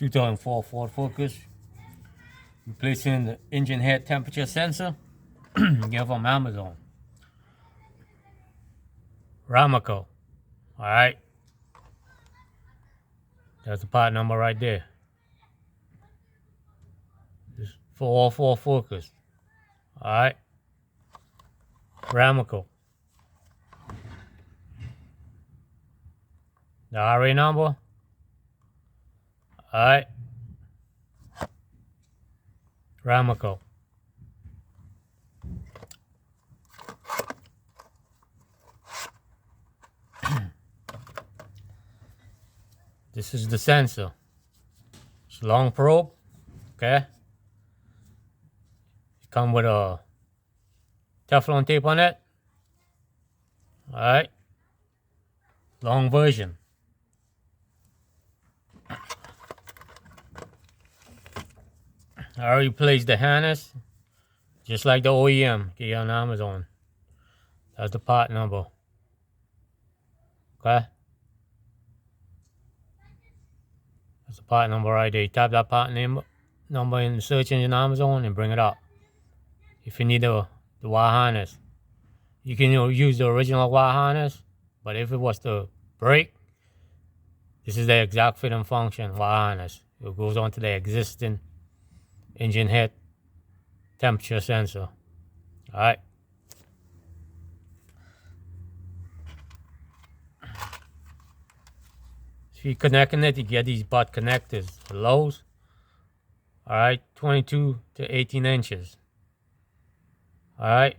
2004 Ford Focus. Replacing the engine head temperature sensor. Get from Amazon. Ramaco. Alright. That's the part number right there. It's for all four Focus. Alright. Ramaco. The RA number. Alright. Ramaco. This is the sensor. It's a long probe. Okay. It comes with a Teflon tape on it. Alright. Long version. I already placed the harness, just like the OEM, get you on Amazon. That's the part number. Okay? That's the part number right there. You tap that part number in the search engine Amazon and bring it up. If you need the wire harness. You can use the original wire harness, but if it was to break, this is the exact fit and function wire harness. It goes on to the existing engine head temperature sensor. Alright. If you're connecting it, you get these butt connectors, the lows. Alright, 22 to 18 inches. Alright.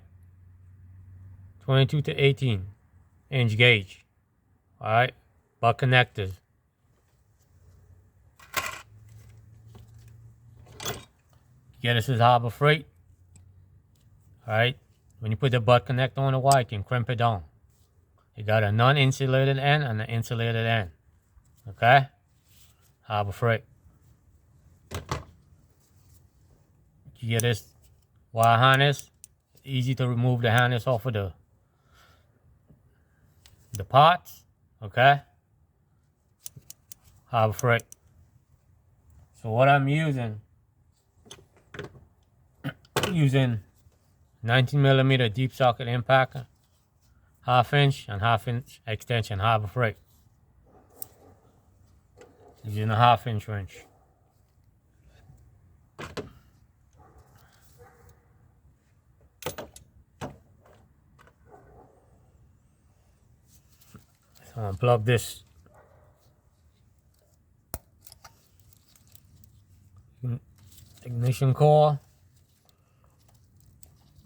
22 to 18 inch gauge. Alright, butt connectors. Get this is Harbor Freight. Alright, when you put the butt connector on the wire, you can crimp it down. You got a non-insulated end and an insulated end. Okay? Harbor Freight. You get this wire harness. Easy to remove the harness off of the parts. Okay? Harbor Freight. So what I'm using 19mm deep socket impact, 1/2 inch and 1/2 inch extension, Harbor Freight. Using a 1/2 inch wrench. So unplug this ignition core.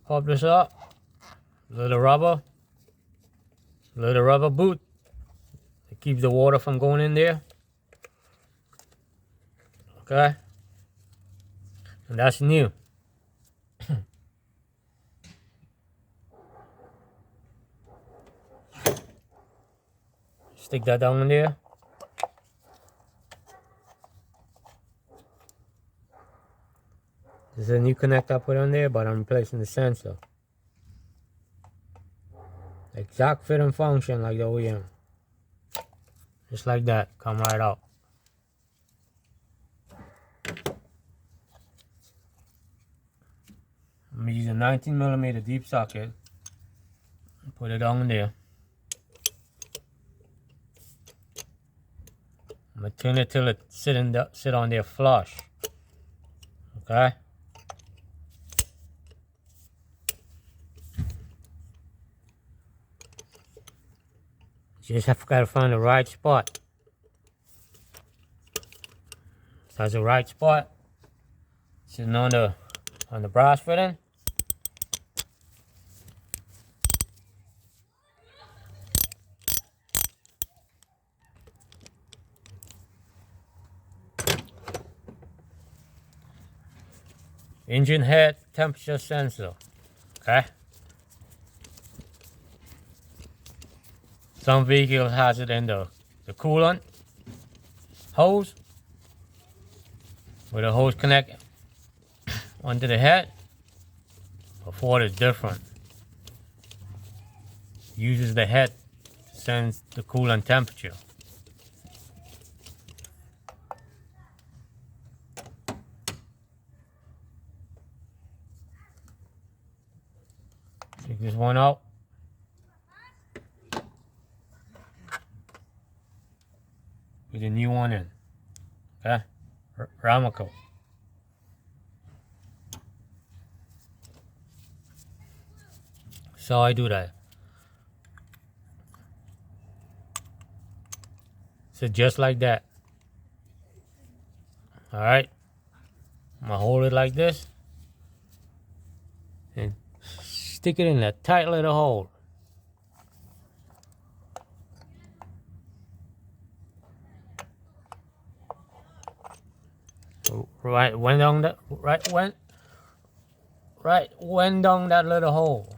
Pop this up. Little rubber boot. It keeps the water from going in there. Okay. And that's new. Stick that down in there. This is a new connector I put on there, but I'm replacing the sensor. Exact fit and function like the OEM. Just like that, come right out. I'm using 19mm deep socket. Put it on there. I'm gonna turn it till it sit on there flush. Okay. Just have got to find the right spot. That's the right spot. Sitting on the brass fitting. Engine head temperature sensor. Okay. Some vehicles has it in the coolant hose, where the hose connect onto the head. But Ford is different. Uses the head to sense the coolant temperature. Take this one out. Put the new one in. Okay? Ramaco. So I do that. So just like that. Alright? I'm gonna hold it like this. And stick it in that tight little hole. Right went down that went down that little hole.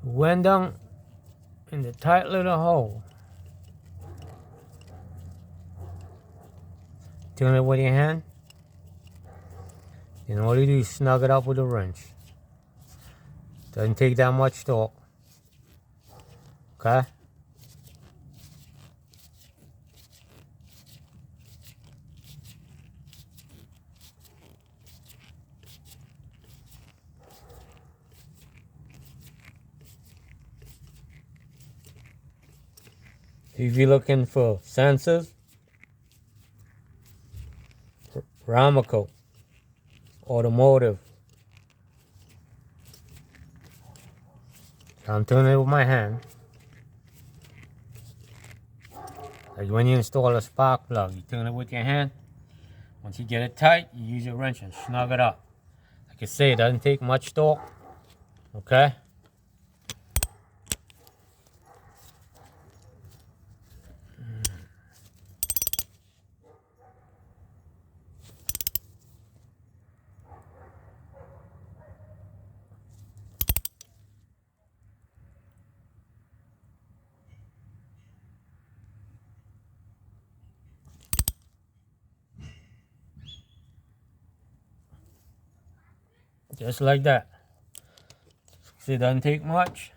Went down in the tight little hole. Turn it with your hand. And all you do is snug it up with a wrench. Doesn't take that much torque. Okay? If you're looking for sensors, Ramaco Automotive. I'm turning it with my hand. Like when you install a spark plug, you turn it with your hand. Once you get it tight, you use your wrench and snug it up. Like I say, it doesn't take much torque. Okay? Just like that. See, it doesn't take much.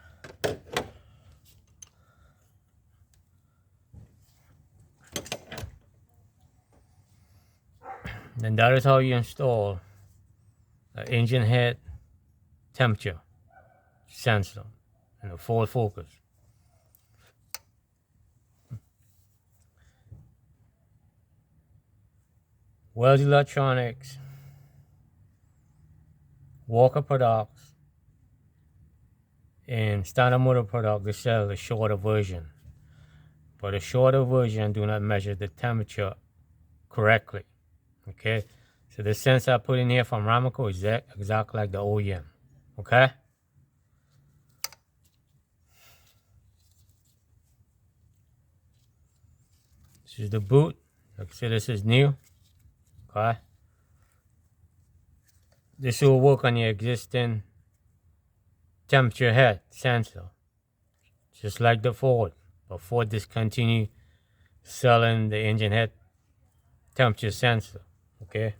Then that is how you install an engine head temperature sensor and a Ford Focus. Wells Electronics, Walker Products, and Standard Motor Products, they sell the shorter version. But the shorter version do not measure the temperature correctly. Okay? So the sensor I put in here from Ramaco is exactly like the OEM. Okay? This is the boot. Like I said, this is new. Okay? This will work on your existing temperature head sensor. Just like the Ford. But Ford discontinued selling the engine head temperature sensor. Okay?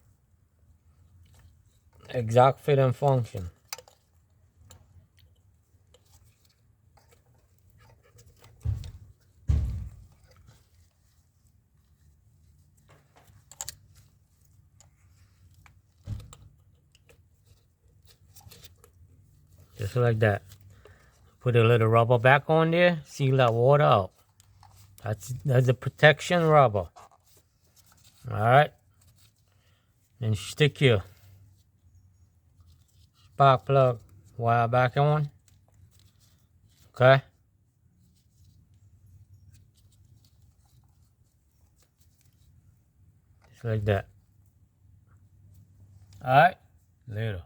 Exact fit and function. Just like that. Put a little rubber back on there, seal that water out. That's the protection rubber. Alright. Then stick your spark plug wire back on. Okay. Just like that. Alright. Later.